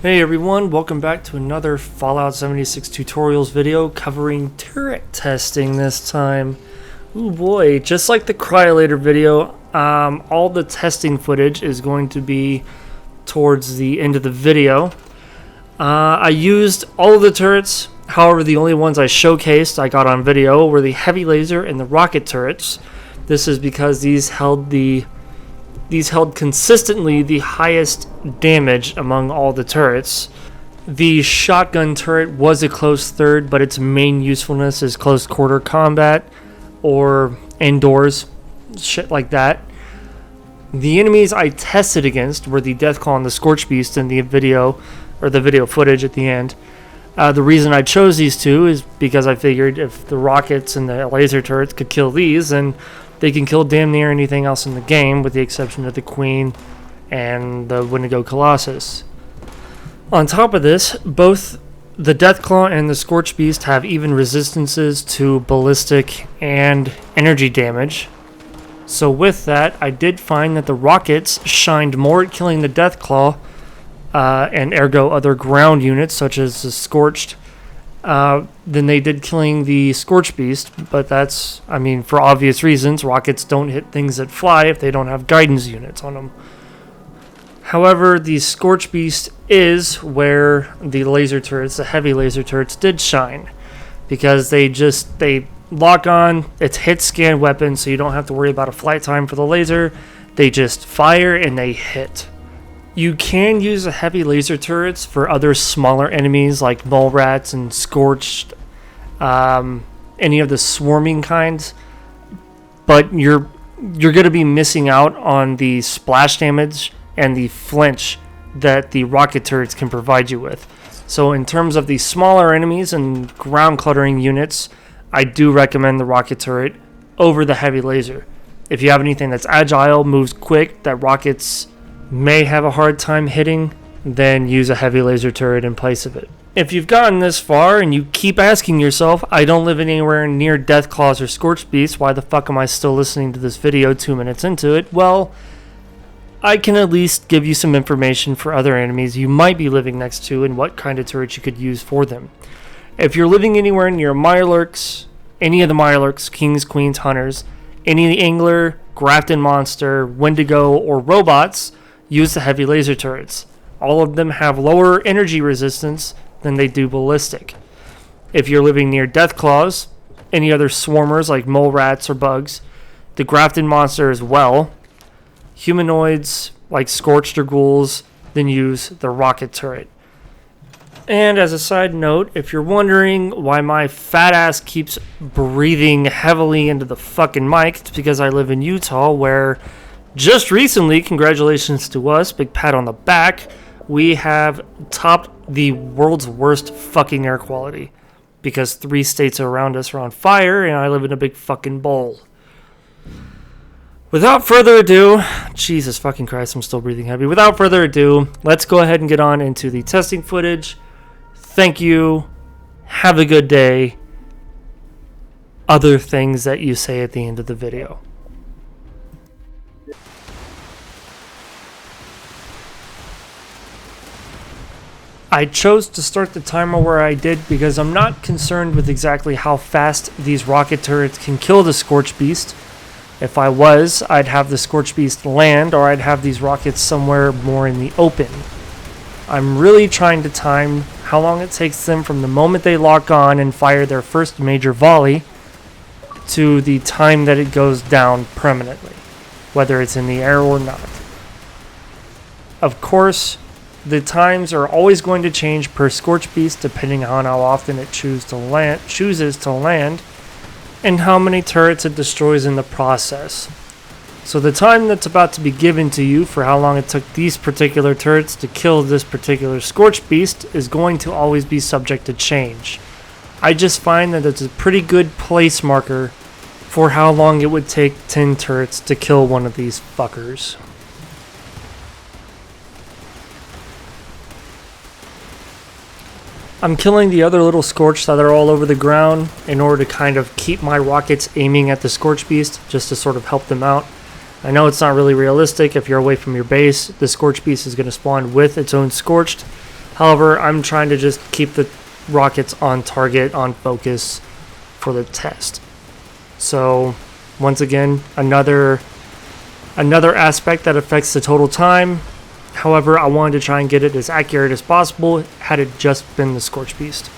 Hey everyone, welcome back to another Fallout 76 tutorials video covering turret testing this time. Oh boy, just like the Cryolator video, all the testing footage is going to be towards the end of the video. I used all of the turrets, however the only ones I showcased I got on video were the heavy laser and the rocket turrets. This is because these held consistently the highest damage among all the turrets. The shotgun turret was a close third, but its main usefulness is close quarter combat or indoors, shit like that. The enemies I tested against were the Deathclaw and the Scorch Beast in the video, or the video footage at the end. The reason I chose these two is because I figured if the rockets and the laser turrets could kill these, then they can kill damn near anything else in the game, with the exception of the Queen and the Wendigo Colossus. On top of this, both the Deathclaw and the Scorch Beast have even resistances to ballistic and energy damage. So with that, I did find that the rockets shined more at killing the Deathclaw, and ergo other ground units such as the Scorched, than they did killing the Scorch Beast, but that's, for obvious reasons. Rockets don't hit things that fly if they don't have guidance units on them. However, the Scorch Beast is where the laser turrets, the heavy laser turrets, did shine, because they lock on. It's hit scan weapon, so you don't have to worry about a flight time for the laser. They just fire and they hit. You can use the heavy laser turrets for other smaller enemies like mole rats and Scorched, any of the swarming kinds, but you're going to be missing out on the splash damage and the flinch that the rocket turrets can provide you with. So in terms of the smaller enemies and ground cluttering units, I do recommend the rocket turret over the heavy laser. If you have anything that's agile, moves quick, that rockets may have a hard time hitting, then use a heavy laser turret in place of it. If you've gotten this far and you keep asking yourself, I don't live anywhere near Deathclaws or Scorched Beasts, why the fuck am I still listening to this video 2 minutes into it? Well, I can at least give you some information for other enemies you might be living next to and what kind of turret you could use for them. If you're living anywhere near Mirelurks, any of the Mirelurks, Kings, Queens, Hunters, any of the Angler, Grafton Monster, Wendigo, or Robots, use the heavy laser turrets. All of them have lower energy resistance than they do ballistic. If you're living near Deathclaws, any other swarmers like mole rats or bugs, the Grafton Monster as well, humanoids like Scorched or ghouls, then use the rocket turret. And as a side note, if you're wondering why my fat ass keeps breathing heavily into the fucking mic, it's because I live in Utah, where just recently, congratulations to us, big pat on the back, we have topped the world's worst fucking air quality, because 3 states around us are on fire and I live in a big fucking bowl. Without further ado, Jesus fucking Christ, I'm still breathing heavy. Without further ado, let's go ahead and get on into the testing footage. Thank you. Have a good day. Other things that you say at the end of the video. I chose to start the timer where I did because I'm not concerned with exactly how fast these rocket turrets can kill the Scorch Beast. If I was, I'd have the Scorch Beast land, or I'd have these rockets somewhere more in the open. I'm really trying to time how long it takes them from the moment they lock on and fire their first major volley to the time that it goes down permanently, whether it's in the air or not. Of course, the times are always going to change per Scorch Beast depending on how often it chooses to land and how many turrets it destroys in the process. So the time that's about to be given to you for how long it took these particular turrets to kill this particular Scorch Beast is going to always be subject to change. I just find that it's a pretty good place marker for how long it would take 10 turrets to kill one of these fuckers. I'm killing the other little Scorch that are all over the ground in order to kind of keep my rockets aiming at the Scorch Beast, just to sort of help them out. I know it's not really realistic. If you're away from your base, the Scorch Beast is going to spawn with its own Scorched. However, I'm trying to just keep the rockets on target, on focus for the test. So, once again, another aspect that affects the total time. However, I wanted to try and get it as accurate as possible had it just been the Scorch Beast.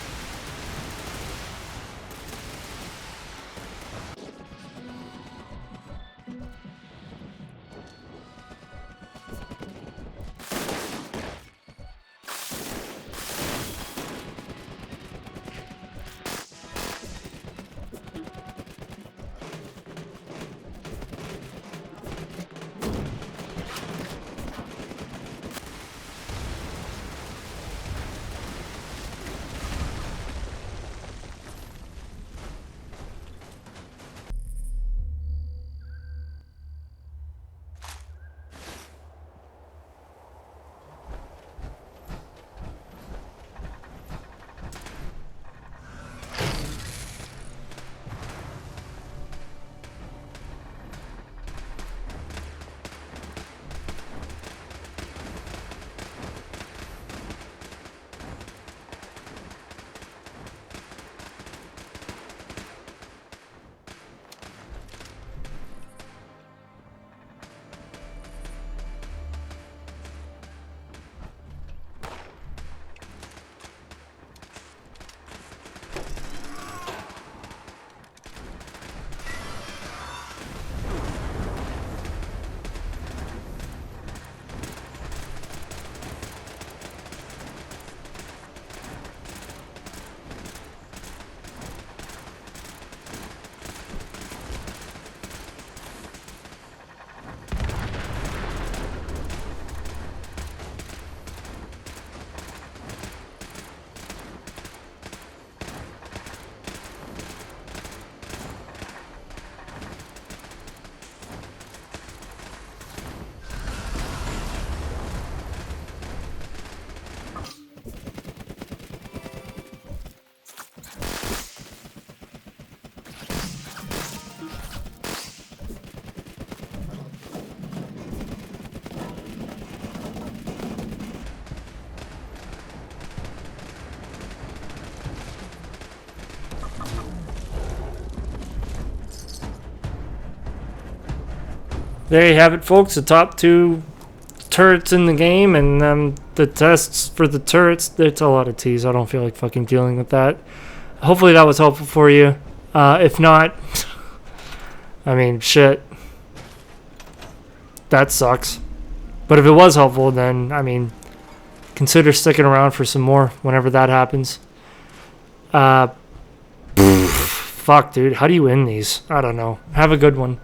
There you have it, folks. The top 2 turrets in the game, and the tests for the turrets. It's a lot of T's. I don't feel like fucking dealing with that. Hopefully that was helpful for you. If not, I mean, shit. That sucks. But if it was helpful, then, I mean, consider sticking around for some more whenever that happens. Fuck, dude. How do you end these? I don't know. Have a good one.